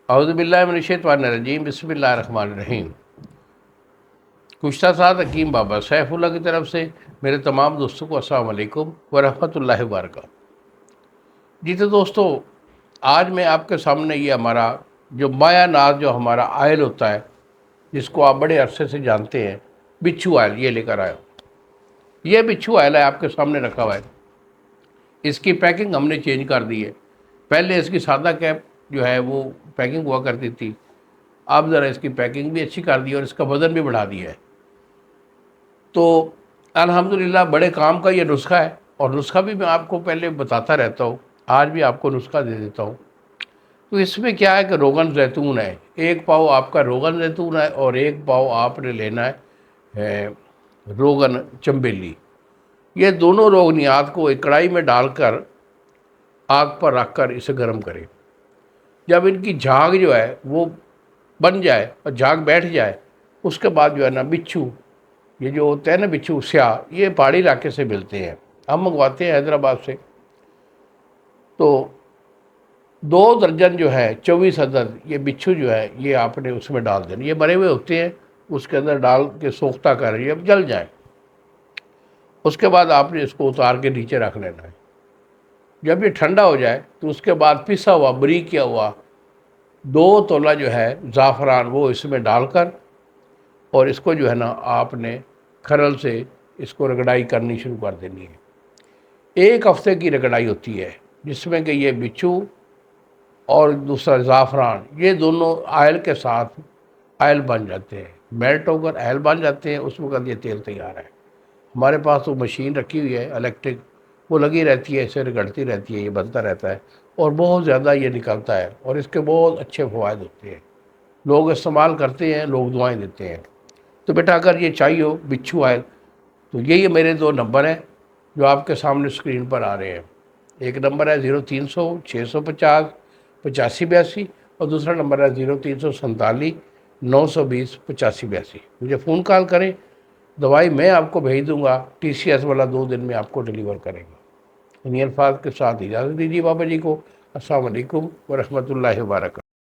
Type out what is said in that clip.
اعوذ باللہ من الشیطان الرجیم، بسم اللہ الرحمن الرحیم۔ گزشتہ ساتھ حکیم بابا سیف اللہ کی طرف سے میرے تمام دوستوں کو السلام علیکم ورحمۃ اللہ وبرکاتہ۔ جی تو دوستو، آج میں آپ کے سامنے یہ ہمارا جو مایا ناز جو ہمارا آئل ہوتا ہے، جس کو آپ بڑے عرصے سے جانتے ہیں، بچھو آئل، یہ لے کر آیا ہوں۔ یہ بچھو آئل ہے، آپ کے سامنے رکھا ہوا ہے۔ اس کی پیکنگ ہم نے چینج کر دی ہے۔ پہلے اس کی سادہ کیپ جو ہے وہ پیکنگ ہوا کرتی تھی، اب ذرا اس کی پیکنگ بھی اچھی کر دی اور اس کا وزن بھی بڑھا دیا ہے۔ تو الحمدللہ بڑے کام کا یہ نسخہ ہے، اور نسخہ بھی میں آپ کو پہلے بتاتا رہتا ہوں، آج بھی آپ کو نسخہ دے دیتا ہوں۔ تو اس میں کیا ہے کہ روغن زیتون ہے، 1 پاؤ آپ کا روغن زیتون ہے، اور 1 پاؤ آپ نے لینا ہے روغن چنبیلی۔ یہ دونوں روغنیات کو ایک کڑھائی میں ڈال کر آگ پر رکھ کر اسے گرم کریں۔ جب ان کی جھاگ جو ہے وہ بن جائے اور جھاگ بیٹھ جائے، اس کے بعد جو ہے نا بچھو، یہ جو ہوتے ہیں نا بچھو سیاہ، یہ پہاڑی علاقے سے ملتے ہیں، ہم منگواتے ہیں حیدرآباد سے۔ تو 2 درجن جو ہے 24 عدد یہ بچھو جو ہے یہ آپ نے اس میں ڈال دینا۔ یہ مرے ہوئے ہوتے ہیں، اس کے اندر ڈال کے سوختہ کر رہی ہے، اب جل جائیں۔ اس کے بعد آپ نے اس کو اتار کے نیچے رکھ لینا ہے۔ جب یہ ٹھنڈا ہو جائے تو اس کے بعد پسا ہوا بریک کیا ہوا 2 تولہ جو ہے زعفران وہ اس میں ڈال کر، اور اس کو جو ہے نا آپ نے کھرل سے اس کو رگڑائی کرنی شروع کر دینی ہے۔ 1 ہفتے کی رگڑائی ہوتی ہے، جس میں کہ یہ بچھو اور دوسرا زعفران یہ دونوں آئل کے ساتھ آئل بن جاتے ہیں، میلٹ ہو کر آئل بن جاتے ہیں۔ اس وقت یہ تیل تیار ہے۔ ہمارے پاس وہ مشین رکھی ہوئی ہے الیکٹرک، وہ لگی رہتی ہے، اسے رگڑتی رہتی ہے، یہ بنتا رہتا ہے، اور بہت زیادہ یہ نکلتا ہے، اور اس کے بہت اچھے فوائد ہوتے ہیں۔ لوگ استعمال کرتے ہیں، لوگ دعائیں دیتے ہیں۔ تو بیٹا اگر یہ چاہیے ہو بچھو آئل، تو یہی میرے 2 نمبر ہیں جو آپ کے سامنے اسکرین پر آ رہے ہیں۔ ایک نمبر ہے 0300 650 8582، اور دوسرا نمبر ہے 0347 920 8582۔ مجھے فون کال کریں، دوائی میں آپ کو بھیج دوں گا، TCS والا 2 دن میں آپ کو ڈیلیور کرے گا۔ انہی الفاظ کے ساتھ اجازت دیجیے بابا جی کو۔ السلام علیکم ورحمۃ اللہ وبرکاتہ۔